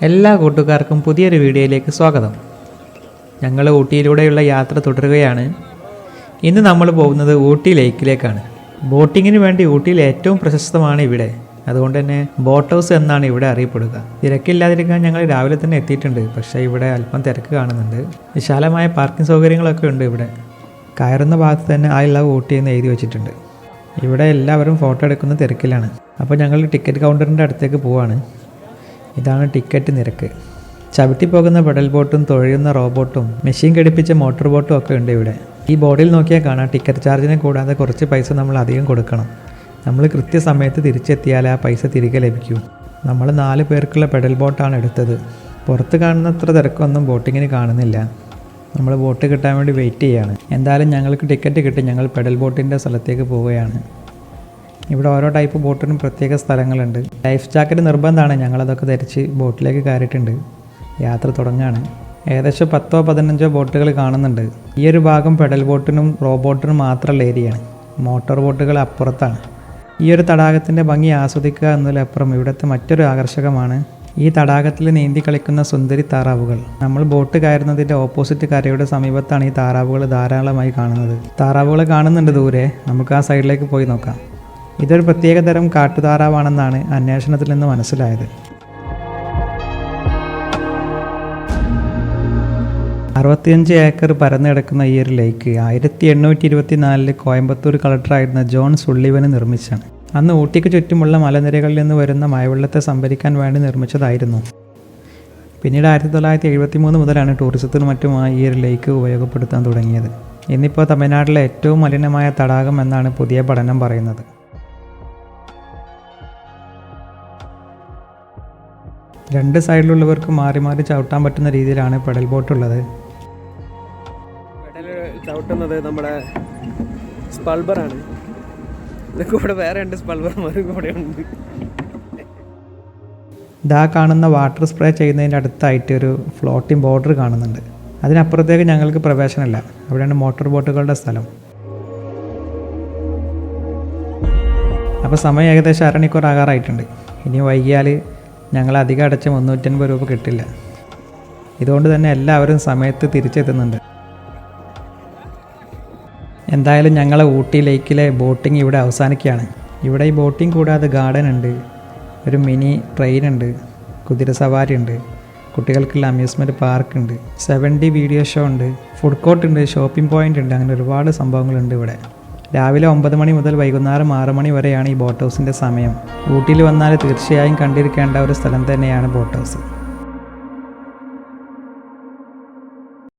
എല്ലാ കൂട്ടുകാർക്കും പുതിയൊരു വീഡിയോയിലേക്ക് സ്വാഗതം. ഞങ്ങൾ ഊട്ടിയിലൂടെയുള്ള യാത്ര തുടരുകയാണ്. ഇന്ന് നമ്മൾ പോകുന്നത് ഊട്ടി ലേക്കിലേക്കാണ്. ബോട്ടിങ്ങിന് വേണ്ടി ഊട്ടിയിൽ ഏറ്റവും പ്രശസ്തമാണ് ഇവിടെ. അതുകൊണ്ട് തന്നെ ബോട്ട് ഹൗസ് എന്നാണ് ഇവിടെ അറിയപ്പെടുക. തിരക്കില്ലാതിരിക്കാൻ ഞങ്ങൾ രാവിലെ തന്നെ എത്തിയിട്ടുണ്ട്. പക്ഷേ ഇവിടെ അല്പം തിരക്ക് കാണുന്നുണ്ട്. വിശാലമായ പാർക്കിംഗ് സൗകര്യങ്ങളൊക്കെ ഉണ്ട് ഇവിടെ. കയറുന്ന ഭാഗത്ത് തന്നെ ഐ ലവ് ഊട്ടി എന്ന് എഴുതി വെച്ചിട്ടുണ്ട്. ഇവിടെ എല്ലാവരും ഫോട്ടോ എടുക്കുന്ന തിരക്കിലാണ്. അപ്പോൾ ഞങ്ങൾ ടിക്കറ്റ് കൗണ്ടറിൻ്റെ അടുത്തേക്ക് പോവാണ്. ഇതാണ് ടിക്കറ്റ് നിരക്ക്. ചവിട്ടി പോകുന്ന പെഡൽ ബോട്ടും തുഴയുന്ന റോബോട്ടും മെഷീൻ ഘടിപ്പിച്ച മോട്ടോർ ബോട്ടും ഒക്കെ ഉണ്ട് ഇവിടെ. ഈ ബോർഡിൽ നോക്കിയാൽ കാണാം, ടിക്കറ്റ് ചാർജിനെ കൂടാതെ കുറച്ച് പൈസ നമ്മൾ അധികം കൊടുക്കണം. നമ്മൾ കൃത്യസമയത്ത് തിരിച്ചെത്തിയാൽ ആ പൈസ തിരികെ ലഭിക്കും. നമ്മൾ 4 പേർക്കുള്ള പെഡൽ ബോട്ടാണ് എടുത്തത്. പുറത്ത് കാണുന്നത്ര തിരക്കൊന്നും ബോട്ടിങ്ങിന് കാണുന്നില്ല. നമ്മൾ ബോട്ട് കിട്ടാൻ വേണ്ടി വെയിറ്റ് ചെയ്യുകയാണ്. എന്തായാലും ഞങ്ങൾക്ക് ടിക്കറ്റ് കിട്ടി. ഞങ്ങൾ പെഡൽ ബോട്ടിൻ്റെ സ്ഥലത്തേക്ക് പോവുകയാണ്. ഇവിടെ ഓരോ ടൈപ്പ് ബോട്ടിനും പ്രത്യേക സ്ഥലങ്ങളുണ്ട്. ലൈഫ് ജാക്കറ്റ് നിർബന്ധമാണ്. ഞങ്ങളതൊക്കെ ധരിച്ച് ബോട്ടിലേക്ക് കയറിയിട്ടുണ്ട്. യാത്ര തുടങ്ങുകയാണ്. ഏകദേശം 10-15 ബോട്ടുകൾ കാണുന്നുണ്ട്. ഈ ഒരു ഭാഗം പെഡൽ ബോട്ടിനും റോബോട്ടിനും മാത്രമുള്ള ഏരിയയാണ്. മോട്ടോർ ബോട്ടുകൾ അപ്പുറത്താണ്. ഈ ഒരു തടാകത്തിൻ്റെ ഭംഗി ആസ്വദിക്കുക എന്നതിലപ്പുറം ഇവിടുത്തെ മറ്റൊരു ആകർഷകമാണ് ഈ തടാകത്തിൽ നീന്തി കളിക്കുന്ന സുന്ദരി താറാവുകൾ. നമ്മൾ ബോട്ട് കയറുന്നതിൻ്റെ ഓപ്പോസിറ്റ് കരയുടെ സമീപത്താണ് ഈ താറാവുകൾ ധാരാളമായി കാണുന്നത്. താറാവുകൾ കാണുന്നുണ്ട് ദൂരെ. നമുക്ക് ആ സൈഡിലേക്ക് പോയി നോക്കാം. ഇതൊരു പ്രത്യേക തരം കാട്ടുതാറാവാണെന്നാണ് അന്വേഷണത്തിൽ നിന്ന് മനസ്സിലായത്. 65 ഏക്കർ പരന്നു കിടക്കുന്ന ഈ ഒരു ലേക്ക് 1824 കോയമ്പത്തൂർ കളക്ടറായിരുന്ന ജോൺ സുള്ളിവന് നിർമ്മിച്ചാണ്. അന്ന് ഊട്ടിക്ക് ചുറ്റുമുള്ള മലനിരകളിൽ നിന്ന് വരുന്ന മഴവെള്ളത്തെ സംഭരിക്കാൻ വേണ്ടി നിർമ്മിച്ചതായിരുന്നു. പിന്നീട് 1973 മുതലാണ് ടൂറിസത്തിനും മറ്റുമായി ഈ ഒരു ലേക്ക് ഉപയോഗപ്പെടുത്താൻ തുടങ്ങിയത്. ഇന്നിപ്പോൾ തമിഴ്നാട്ടിലെ ഏറ്റവും മലിനമായ തടാകം എന്നാണ് പുതിയ പഠനം പറയുന്നത്. രണ്ട് സൈഡിലുള്ളവർക്ക് മാറി മാറി ചവിട്ടാൻ പറ്റുന്ന രീതിയിലാണ് പെഡൽ ബോട്ട് ഉള്ളത്. പെഡൽ ചവിട്ടുന്നത് നമ്മുടെ സ്പൾബറാണ്. ഇതൊക്കെ ഇവിടെ വേറെ 2 സ്പൾബർമാരും കൂടെ ഉണ്ട്. ഇതാ കാണുന്ന വാട്ടർ സ്പ്രേ ചെയ്യുന്നതിൻ്റെ അടുത്തായിട്ട് ഒരു ഫ്ലോട്ടിംഗ് ബോർഡർ കാണുന്നുണ്ട്. അതിനപ്പുറത്തേക്ക് ഞങ്ങൾക്ക് പ്രവേശനമില്ല. അവിടെയാണ് മോട്ടോർ ബോട്ടുകളുടെ സ്ഥലം. അപ്പോൾ സമയം ഏകദേശം അരമണിക്കൂർ ആകാറായിട്ടുണ്ട്. ഇനി വൈകിയാൽ ഞങ്ങൾ അധികം അടച്ച 350 രൂപ കിട്ടില്ല. ഇതുകൊണ്ട് തന്നെ എല്ലാവരും സമയത്ത് തിരിച്ചെത്തുന്നുണ്ട്. എന്തായാലും ഞങ്ങളെ ഊട്ടി ലേക്കിലെ ബോട്ടിംഗ് ഇവിടെ അവസാനിക്കുകയാണ്. ഇവിടെ ഈ ബോട്ടിംഗ് കൂടാതെ ഗാർഡൻ ഉണ്ട്, ഒരു മിനി ട്രെയിൻ ഉണ്ട്, കുതിര സവാരി ഉണ്ട്, കുട്ടികൾക്കുള്ള അമ്യൂസ്മെൻറ്റ് പാർക്ക് ഉണ്ട്, 7D വീഡിയോ ഷോ ഉണ്ട്, ഫുഡ് കോർട്ട് ഉണ്ട്, ഷോപ്പിംഗ് പോയിൻ്റ് ഉണ്ട്. അങ്ങനെ ഒരുപാട് സംഭവങ്ങളുണ്ട് ഇവിടെ. രാവിലെ 9 മണി മുതൽ വൈകുന്നേരം 6 മണി വരെയാണ് ഈ ബോട്ട് ഹൗസിൻ്റെ സമയം. ഊട്ടിയിൽ വന്നാൽ തീർച്ചയായും കണ്ടിരിക്കേണ്ട ഒരു സ്ഥലം തന്നെയാണ് ബോട്ട് ഹൗസ്.